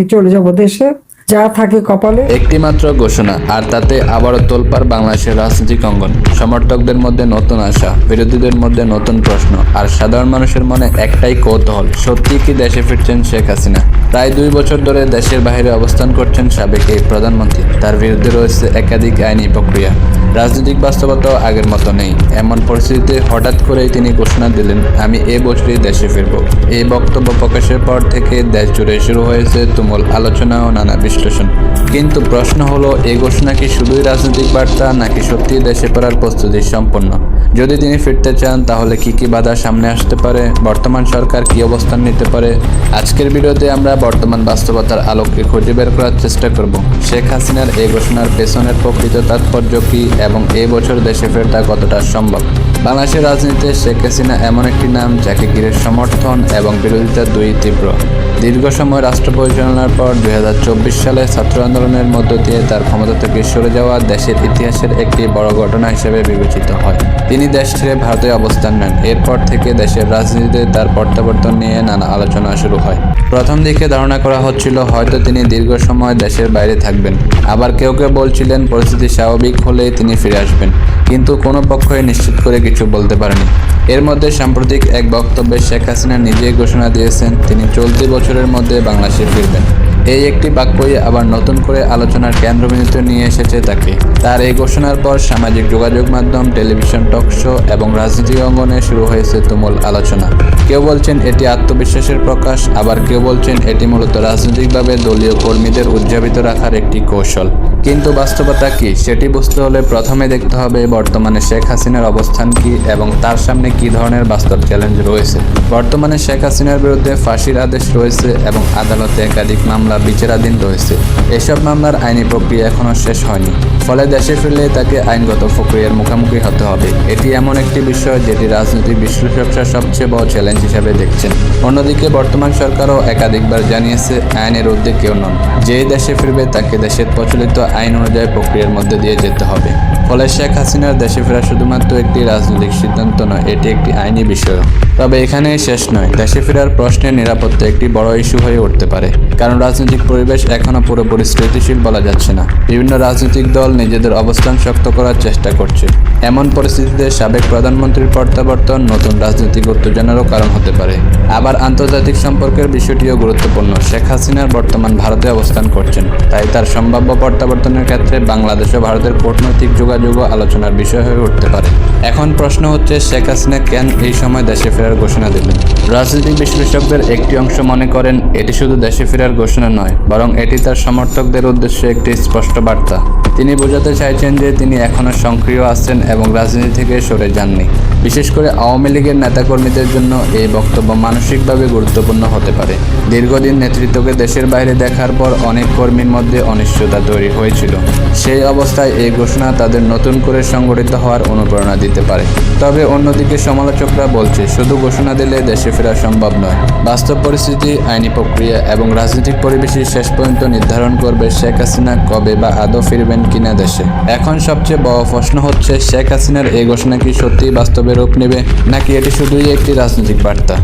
আমি চলে যাব দেশে, যা থাকে কপালে। একটি মাত্র ঘোষণা, আর তাতে আবারও তোলপাড় বাংলাদেশের রাজনৈতিক অঙ্গন। সমর্থকদের মধ্যে নতুন আশা, বিরোধীদের মধ্যে নতুন প্রশ্ন, আর সাধারণ মানুষের মনে একটাই কৌতূহল, সত্যি কি দেশে ফিরছেন শেখ হাসিনা? প্রায় 2 বছর ধরে দেশের বাইরে অবস্থান করছেন সাবেক এই প্রধানমন্ত্রী। তার বিরুদ্ধে রয়েছে একাধিক আইনি প্রক্রিয়া। রাজনৈতিক বাস্তবতাও আগের মতো নেই। এমন পরিস্থিতিতে হঠাৎ করেই তিনি ঘোষণা দিলেন, আমি এ বছরই দেশে ফিরব। এই বক্তব্য প্রকাশের পর থেকে দেশ জুড়ে শুরু হয়েছে তুমুল আলোচনা ও নানা বিশ্লেষণ। কিন্তু প্রশ্ন হলো, এই ঘোষণা কি শুধুই রাজনৈতিক বার্তা, নাকি সত্যি দেশে ফেরার প্রস্তুতি সম্পন্ন? যদি তিনি ফিরতে চান, তাহলে কি কি বাধা সামনে আসতে পারে? বর্তমান সরকার কি অবস্থান নিতে পারে? আজকের ভিডিওতে আমরা বর্তমান বাস্তবতার আলোকে খুঁজে বের করার চেষ্টা করব শেখ হাসিনার এই ঘোষণার পেছনের প্রকৃত তাৎপর্য কি, এবং এই বছর দেশে ফেরতা কতটা সম্ভব। বাংলাদেশের রাজনীতিতে শেখ হাসিনা এমন একটি নাম, যাকে ঘিরে সমর্থন এবং বিরোধিতা দুই তীব্র। দীর্ঘ সময় রাষ্ট্র পরিচালনার পর 2024 সালে ছাত্র আন্দোলনের মধ্য দিয়ে তার ক্ষমতা থেকে সরে যাওয়া দেশের ইতিহাসের একটি বড় ঘটনা হিসেবে বিবেচিত হয়। তিনি দেশ ছেড়ে ভারতে অবস্থান নেন। এরপর থেকে দেশের রাজনীতিতে তার প্রত্যাবর্তন নিয়ে নানা আলোচনা শুরু হয়। প্রথম দিকে ধারণা করা হচ্ছিল হয়তো তিনি দীর্ঘ সময় দেশের বাইরে থাকবেন। আবার কেউ কেউ বলছিলেন পরিস্থিতি স্বাভাবিক হলেই তিনি ফিরে আসবেন। কিন্তু কোনো পক্ষই নিশ্চিত করে কিছু বলতে পারেনি। এর মধ্যে সাম্প্রতিক এক বক্তব্যে শেখ হাসিনা নিজেই ঘোষণা দিয়েছেন তিনি চলতি বছরের মধ্যে বাংলাদেশে ফিরবেন। এই একটি বাক্যই আবার নতুন করে আলোচনার কেন্দ্রবিন্দুতে নিয়ে এসেছে তাকে। তার এই ঘোষণার পর সামাজিক যোগাযোগ মাধ্যম, টেলিভিশন টক শো এবং রাজনীতি অঙ্গনে শুরু হয়েছে তুমুল আলোচনা। কেউ বলছেন এটি আত্মবিশ্বাসের প্রকাশ, আবার কেউ বলছেন এটি মূলত রাজনৈতিকভাবে দলীয় কর্মীদের উজ্জীবিত রাখার একটি কৌশল। কিন্তু বাস্তবতা কি, সেটি বুঝতে হলে প্রথমে দেখতে হবে বর্তমানে শেখ হাসিনার অবস্থান কি এবং তার সামনে কি ধরনের বাস্তব চ্যালেঞ্জ রয়েছে। বর্তমানে শেখ হাসিনার বিরুদ্ধে ফাঁসির আদেশ রয়েছে এবং আদালতে একাধিক মামলা বিচারাধীন রয়েছে। এসব মামলার আইনি প্রক্রিয়া এখনও শেষ হয়নি। ফলে দেশে ফিরলে তাকে আইনগত প্রক্রিয়ার মুখোমুখি হতে হবে। এটি এমন একটি বিষয় যেটি রাজনৈতিক বিশ্লেষকরা সবচেয়ে বড় চ্যালেঞ্জ হিসেবে দেখছেন। অন্যদিকে বর্তমান সরকারও একাধিকবার জানিয়েছে আইনের ঊর্ধ্বে কেউ নন। যেই দেশে ফিরবে তাকে দেশের প্রচলিত আইন অনুযায়ী প্রক্রিয়ার মধ্যে দিয়ে যেতে হবে। ফলে শেখ হাসিনার দেশে ফেরা শুধুমাত্র একটি রাজনৈতিক সিদ্ধান্ত নয়, এটি একটি আইনি বিষয়। তবে এখানেই শেষ নয়। দেশে ফেরার প্রশ্নের নিরাপত্তা একটি বড় ইস্যু হয়ে উঠতে পারে, কারণ রাজনৈতিক পরিবেশ এখনও পুরোপুরি স্থিতিশীল বলা যাচ্ছে না। বিভিন্ন রাজনৈতিক দল নিজেদের অবস্থান শক্ত করার চেষ্টা করছে। এমন পরিস্থিতিতে সাবেক প্রধানমন্ত্রীর প্রত্যাবর্তন নতুন রাজনৈতিক উত্তেজনারও কারণ হতে পারে। আবার আন্তর্জাতিক সম্পর্কের বিষয়টিও গুরুত্বপূর্ণ। শেখ হাসিনার বর্তমান ভারতে অবস্থান করছেন, তাই তার সম্ভাব্য প্রত্যাবর্তনের ক্ষেত্রে বাংলাদেশ ও ভারতের কূটনৈতিক যোগাযোগও আলোচনার বিষয় হয়ে উঠতে পারে। এখন প্রশ্ন হচ্ছে, শেখ হাসিনা কেন এই সময় দেশে ফেরার ঘোষণা দিলেন? রাজনৈতিক বিশ্লেষকদের একটি অংশ মনে করেন এটি শুধু দেশে ফেরার ঘোষণা নয়, বরং এটি তার সমর্থকদের উদ্দেশ্যে একটি স্পষ্ট বার্তা। তিনি বোঝাতে চাইছেন যে তিনি এখনও সক্রিয় আছেন এবং রাজনীতি থেকে সরে যাননি। বিশেষ করে আওয়ামী লীগের নেতাকর্মীদের জন্য এই বক্তব্য মানসিকভাবে গুরুত্বপূর্ণ হতে পারে। দীর্ঘদিন নেতৃত্বকে দেশের বাইরে দেখার পর অনেক কর্মীর মধ্যে অনিশ্চয়তা তৈরি হয়েছিল। সেই অবস্থায় এই ঘোষণা তাদের নতুন করে সংগঠিত হওয়ার অনুপ্রেরণা দিতে পারে। তবে অন্যদিকে সমালোচকরা বলছে শুধু ঘোষণা দিলে দেশে ফেরা সম্ভব নয়। বাস্তব পরিস্থিতি, আইনি প্রক্রিয়া এবং রাজনৈতিক পরিবেশই শেষ পর্যন্ত নির্ধারণ করবে শেখ হাসিনা কবে বা আদৌ ফিরবেন কিনা দেশে। এখন সবচেয়ে বড় প্রশ্ন হচ্ছে, শেখ হাসিনার এই ঘোষণা কি সত্যিই বাস্তবে রূপ নেবে, নাকি এটি শুধুই একটি রাজনৈতিক বার্তা?